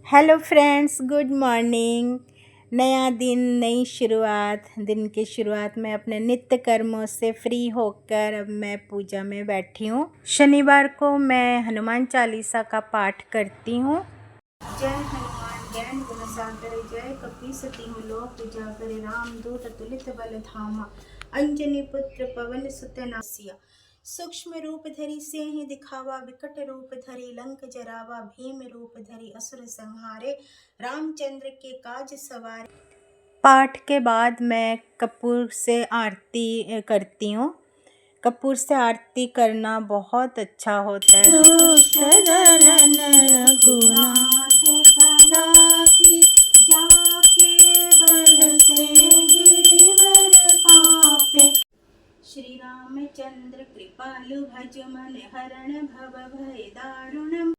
Hello friends, good morning. नया दिन, नई शुरुआत। दिन की शुरुआत में अपने नित्य कर्मों से फ्री होकर अब मैं पूजा में बैठी हूँ। शनिवार को मैं हनुमान चालीसा का पाठ करती हूँ। जय हनुमान ज्ञान गुण सागर, जय कपीस तिहुँ लोक उजागर, राम दूत अतुलित बल धामा, अंजनी पुत्र पवन सुत नासिया। सूक्ष्म रूप धरि सिंह दिखावा, विकट रूप धरि लंक जरावा, भीम रूप धरि असुर संहारे, रामचंद्र के काज सवारे। पाठ के बाद मैं कपूर से आरती करती हूँ। कपूर से आरती करना बहुत अच्छा होता है। श्री रामचंद्र कृपालु भज मन हरण भव भय दारुणम।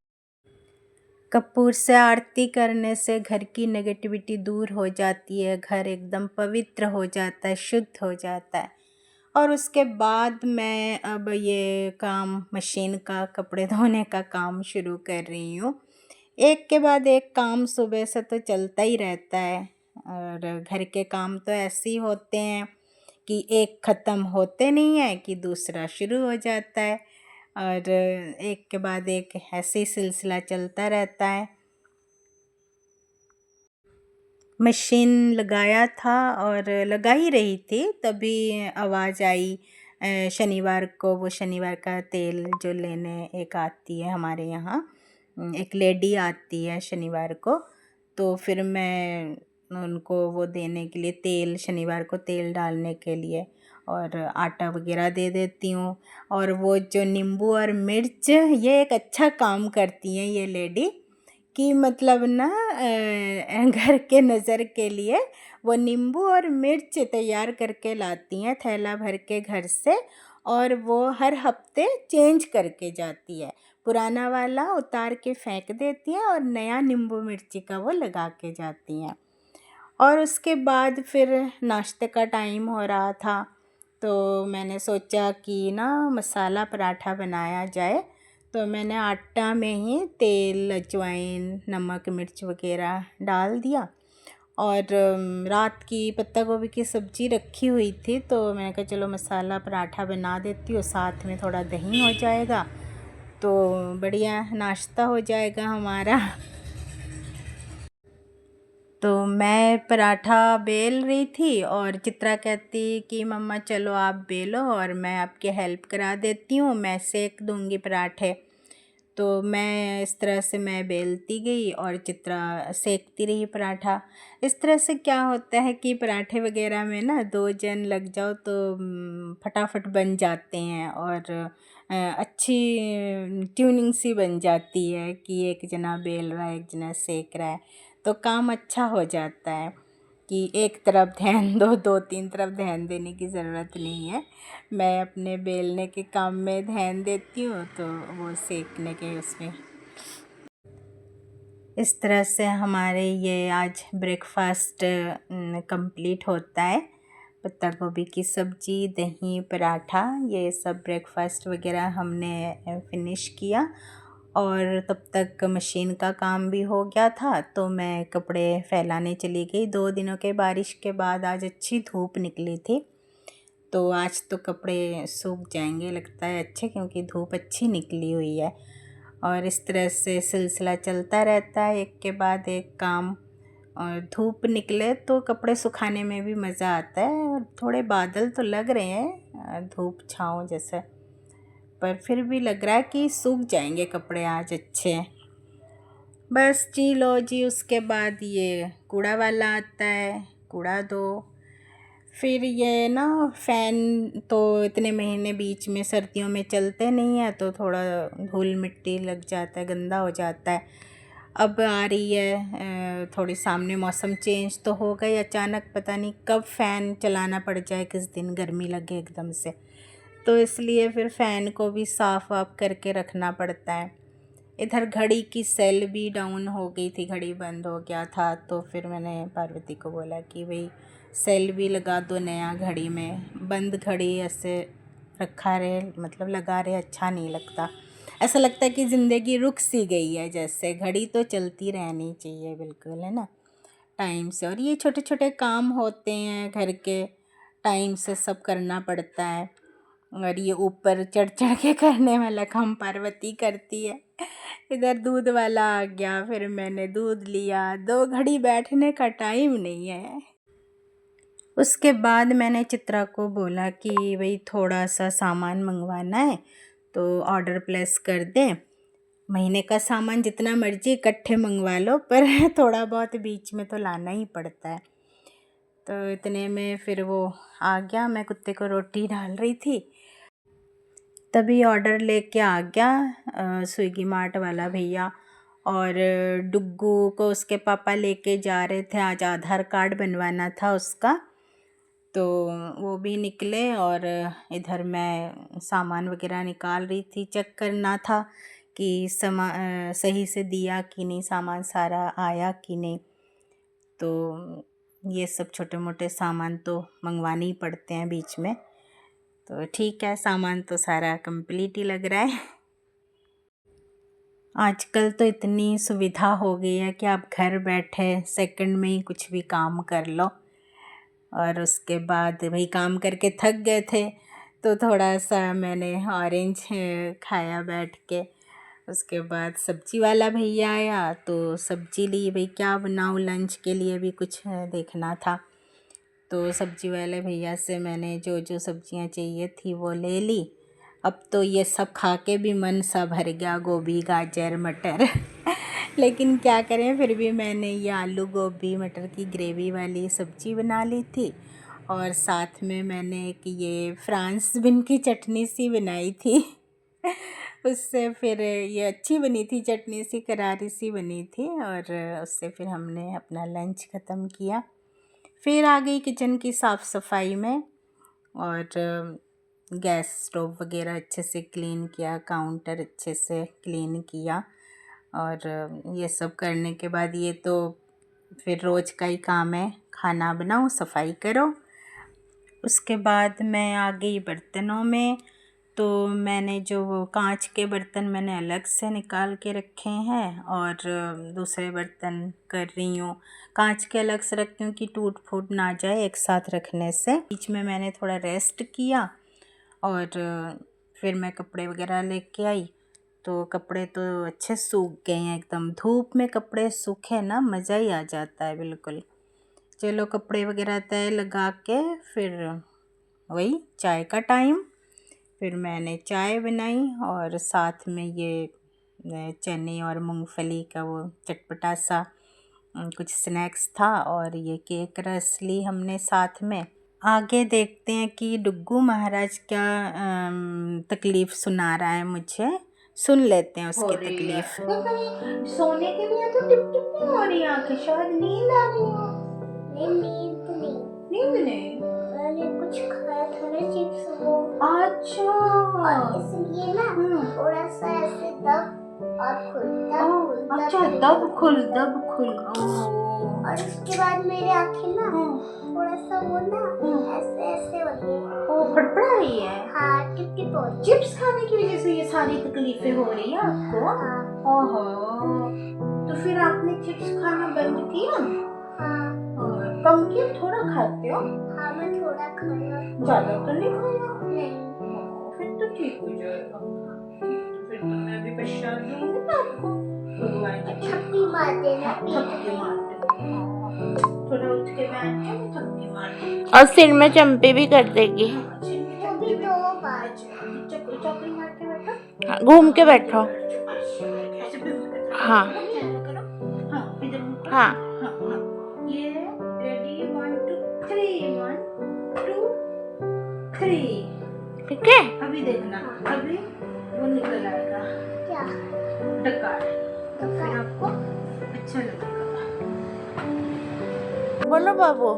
कपूर से आरती करने से घर की नेगेटिविटी दूर हो जाती है, घर एकदम पवित्र हो जाता है, शुद्ध हो जाता है। और उसके बाद मैं अब ये काम मशीन का, कपड़े धोने का काम शुरू कर रही हूँ। एक के बाद एक काम सुबह से तो चलता ही रहता है। और घर के काम तो ऐसे ही होते हैं कि एक ख़त्म होते नहीं है कि दूसरा शुरू हो जाता है, और एक के बाद एक ऐसे ही सिलसिला चलता रहता है। मशीन लगाया था और लगा ही रही थी, तभी आवाज़ आई शनिवार को। वो शनिवार का तेल जो लेने एक आती है हमारे यहाँ, एक लेडी आती है शनिवार को, तो फिर मैं उनको वो देने के लिए, तेल शनिवार को तेल डालने के लिए और आटा वगैरह दे देती हूँ। और वो जो नींबू और मिर्च, ये एक अच्छा काम करती हैं ये लेडी, कि मतलब ना घर के नज़र के लिए वो नींबू और मिर्च तैयार करके लाती हैं थैला भर के घर से, और वो हर हफ्ते चेंज करके जाती है। पुराना वाला उतार के फेंक देती हैं और नया नींबू मिर्ची का वो लगा के जाती हैं। और उसके बाद फिर नाश्ते का टाइम हो रहा था, तो मैंने सोचा कि ना मसाला पराठा बनाया जाए। तो मैंने आटा में ही तेल, अजवाइन, नमक, मिर्च वगैरह डाल दिया। और रात की पत्ता गोभी की सब्ज़ी रखी हुई थी, तो मैंने कहा चलो मसाला पराठा बना देती हूँ, साथ में थोड़ा दही हो जाएगा तो बढ़िया नाश्ता हो जाएगा हमारा। तो मैं पराठा बेल रही थी और चित्रा कहती कि मम्मा चलो आप बेलो और मैं आपकी हेल्प करा देती हूँ, मैं सेक दूँगी पराठे। तो मैं इस तरह से मैं बेलती गई और चित्रा सेकती रही पराठा। इस तरह से क्या होता है कि पराठे वगैरह में ना दो जन लग जाओ तो फटाफट बन जाते हैं, और अच्छी ट्यूनिंग सी बन जाती है कि एक जना बेल रहा है, एक जना सेक रहा है, तो काम अच्छा हो जाता है कि एक तरफ ध्यान दो, दो तीन तरफ ध्यान देने की ज़रूरत नहीं है। मैं अपने बेलने के काम में ध्यान देती हूँ, तो वो सेकने के उसमें। इस तरह से हमारे ये आज ब्रेकफास्ट कंप्लीट होता है। पत्ता गोभी की सब्ज़ी, दही, पराठा, ये सब ब्रेकफास्ट वगैरह हमने फिनिश किया। और तब तक मशीन का काम भी हो गया था, तो मैं कपड़े फैलाने चली गई। 2 दिनों के बारिश के बाद आज अच्छी धूप निकली थी, तो आज तो कपड़े सूख जाएंगे लगता है अच्छे, क्योंकि धूप अच्छी निकली हुई है। और इस तरह से सिलसिला चलता रहता है, एक के बाद एक काम। और धूप निकले तो कपड़े सुखाने में भी मज़ा आता है। और थोड़े बादल तो लग रहे हैं धूप छाँव जैसे, पर फिर भी लग रहा है कि सूख जाएंगे कपड़े आज अच्छे। बस जी लो जी, उसके बाद ये कूड़ा वाला आता है, कूड़ा दो। फिर ये ना फ़ैन तो इतने महीने बीच में सर्दियों में चलते नहीं है, तो थोड़ा धूल मिट्टी लग जाता है, गंदा हो जाता है। अब आ रही है थोड़ी सामने, मौसम चेंज तो हो गई अचानक, पता नहीं कब फ़ैन चलाना पड़ जाए, किस दिन गर्मी लगे एकदम से, तो इसलिए फिर फ़ैन को भी साफ़ वाफ करके रखना पड़ता है। इधर घड़ी की सेल भी डाउन हो गई थी, घड़ी बंद हो गया था, तो फिर मैंने पार्वती को बोला कि भाई सेल भी लगा दो नया घड़ी में। बंद घड़ी ऐसे रखा रहे, मतलब लगा रहे अच्छा नहीं लगता। ऐसा लगता है कि ज़िंदगी रुक सी गई है, जैसे घड़ी तो चलती रहनी चाहिए बिल्कुल, है ना, टाइम से। और ये छोटे छोटे काम होते हैं घर के, टाइम से सब करना पड़ता है। और ये ऊपर चढ़ चढ़ के करने वाला काम पार्वती करती है। इधर दूध वाला आ गया, फिर मैंने दूध लिया, 2 घड़ी बैठने का टाइम नहीं है। उसके बाद मैंने चित्रा को बोला कि भाई थोड़ा सा सामान मंगवाना है तो ऑर्डर प्लेस कर दें। महीने का सामान जितना मर्जी इकट्ठे मंगवा लो, पर थोड़ा बहुत बीच में तो लाना ही पड़ता है। तो इतने में फिर वो आ गया, मैं कुत्ते को रोटी डाल रही थी, तभी ऑर्डर लेके आ गया स्विगी मार्ट वाला भैया। और डुग्गू को उसके पापा लेके जा रहे थे, आज आधार कार्ड बनवाना था उसका, तो वो भी निकले। और इधर मैं सामान वगैरह निकाल रही थी, चेक करना था कि सही से दिया कि नहीं, सामान सारा आया कि नहीं। तो ये सब छोटे मोटे सामान तो मंगवाने ही पड़ते हैं बीच में। तो ठीक है, सामान तो सारा कंप्लीट ही लग रहा है। आजकल तो इतनी सुविधा हो गई है कि आप घर बैठे सेकंड में ही कुछ भी काम कर लो। और उसके बाद भाई काम करके थक गए थे तो थोड़ा सा मैंने ऑरेंज खाया बैठ के। उसके बाद सब्जी वाला भैया आया तो सब्जी ली, भाई क्या बनाऊँ, लंच के लिए भी कुछ देखना था। तो सब्जी वाले भैया से मैंने जो जो सब्जियां चाहिए थी वो ले ली। अब तो ये सब खा के भी मन सा भर गया, गोभी गाजर मटर लेकिन क्या करें, फिर भी मैंने ये आलू गोभी मटर की ग्रेवी वाली सब्जी बना ली थी। और साथ में मैंने एक ये फ्रांस बिन की चटनी सी बनाई थी उससे फिर ये अच्छी बनी थी, चटनी सी करारी सी बनी थी। और उससे फिर हमने अपना लंच ख़त्म किया। फिर आ गई किचन की साफ़ सफाई में, और गैस स्टोव वगैरह अच्छे से क्लीन किया, काउंटर अच्छे से क्लीन किया। और ये सब करने के बाद ये तो फिर रोज़ का ही काम है, खाना बनाओ सफाई करो। उसके बाद मैं आ गई बर्तनों में। तो मैंने जो वो कांच के बर्तन मैंने अलग से निकाल के रखे हैं और दूसरे बर्तन कर रही हूँ। कांच के अलग से रखती हूँ कि टूट फूट ना जाए एक साथ रखने से। बीच में मैंने थोड़ा रेस्ट किया और फिर मैं कपड़े वगैरह लेके आई। तो कपड़े तो अच्छे सूख गए हैं एकदम। धूप में कपड़े सूखे ना मज़ा ही आ जाता है बिल्कुल। चलो कपड़े वगैरह तय लगा के फिर वही चाय का टाइम। फिर मैंने चाय बनाई और साथ में ये चने और मूंगफली का वो चटपटा सा कुछ स्नैक्स था। और ये केक रस ली हमने साथ में। आगे देखते हैं कि डुग्गू महाराज क्या तकलीफ़ सुना रहा है मुझे, सुन लेते हैं उसकी तकलीफ़। सोने के लिए तो टिप टिप नहीं हो रही आंखें, शायद नींद आ रही हो। नींद नहीं, मैंने कुछ खाया था ना चिप्स वो। अच्छा, और इसलिए ना थोड़ा सा ऐसे दब और खुल। अच्छा, दब खुल। और उसके बाद मेरे आँखें ना थोड़ा सा वो ना ऐसे हो रही है। वो फड़फड़ा रही है। हाँ, टिप टिप हो रही है। चिप्स खाने की वजह से ये सारी तकलीफें हो रही हैं आपको? हाँ। ओहो, तो फिर आपने चिप्स खाना बंद किया? हाँ। कम किया, थोड़ा खाते हो? हाँ, मैं थोड़ा खाया। ज़्यादा तो नहीं खाया? नहीं। फिर तो ठीक हो जाएगा। फिर तो मैं भी प्रसाद दूंगी ना आपको। भगवान की थप्पी मार देना। थप्पी मार देना। थोड़ा उठ के बैठ के थप्पी मार देना। और सिर में चंपी भी कर देगी। वो भी 2 बार। चपली मार के बैठो। हाँ, घूम के बैठो। हाँ हाँ। ये रेडी 1 2 3 1 2 3। ठीक है, अभी देखना, अभी वो निकल आएगा। क्या? डकार। फिर आपको अच्छा लगेगा। बोलो बाबू,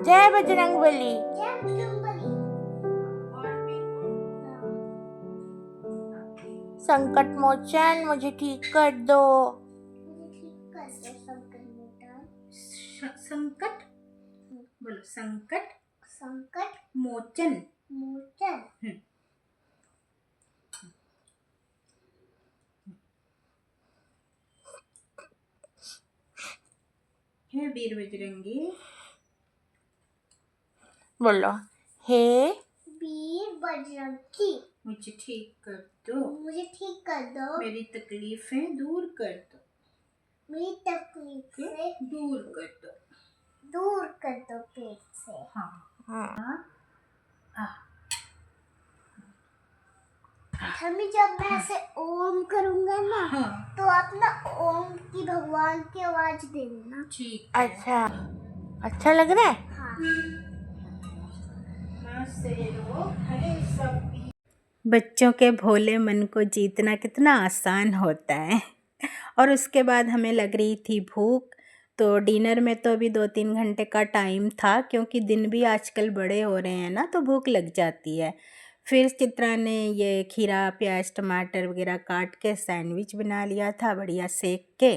जय बजरंगबली। संकट मोचन मुझे ठीक कर दो। संकट बोलो, संकट मोचन। है वीर बजरंगी। बोलो। हे वीर बजरंगी, मुझे ठीक कर दो, मुझे ठीक कर दो, मेरी तकलीफें दूर कर दो, मेरी तकलीफें दूर कर दो। दूर कर दो पेट से। हाँ। हमें जब मैं ऐसे ओम करूंगा ना, हाँ। तो आप ना ओम की भगवान की आवाज दे देना। ठीक है। अच्छा, अच्छा लग रहा है। हाँ। बच्चों के भोले मन को जीतना कितना आसान होता है। और उसके बाद हमें लग रही थी भूख, तो डिनर में तो अभी 2-3 घंटे का टाइम था, क्योंकि दिन भी आजकल बड़े हो रहे हैं ना, तो भूख लग जाती है। फिर चित्रा ने ये खीरा प्याज टमाटर वगैरह काट के सैंडविच बना लिया था बढ़िया सेक के,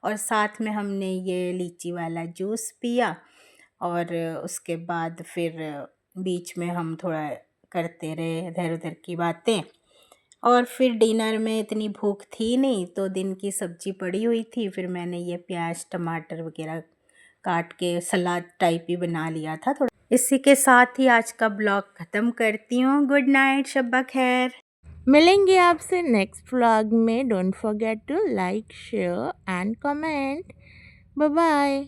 और साथ में हमने ये लीची वाला जूस पिया। और उसके बाद फिर बीच में हम थोड़ा करते रहे इधर उधर की बातें। और फिर डिनर में इतनी भूख थी नहीं, तो दिन की सब्जी पड़ी हुई थी, फिर मैंने ये प्याज टमाटर वगैरह काट के सलाद टाइप ही बना लिया था थोड़ा। इसी के साथ ही आज का ब्लॉग ख़त्म करती हूँ। गुड नाइट, शब्बा खैर। मिलेंगे आपसे नेक्स्ट व्लॉग में। Don't forget to like, share and comment. Bye bye.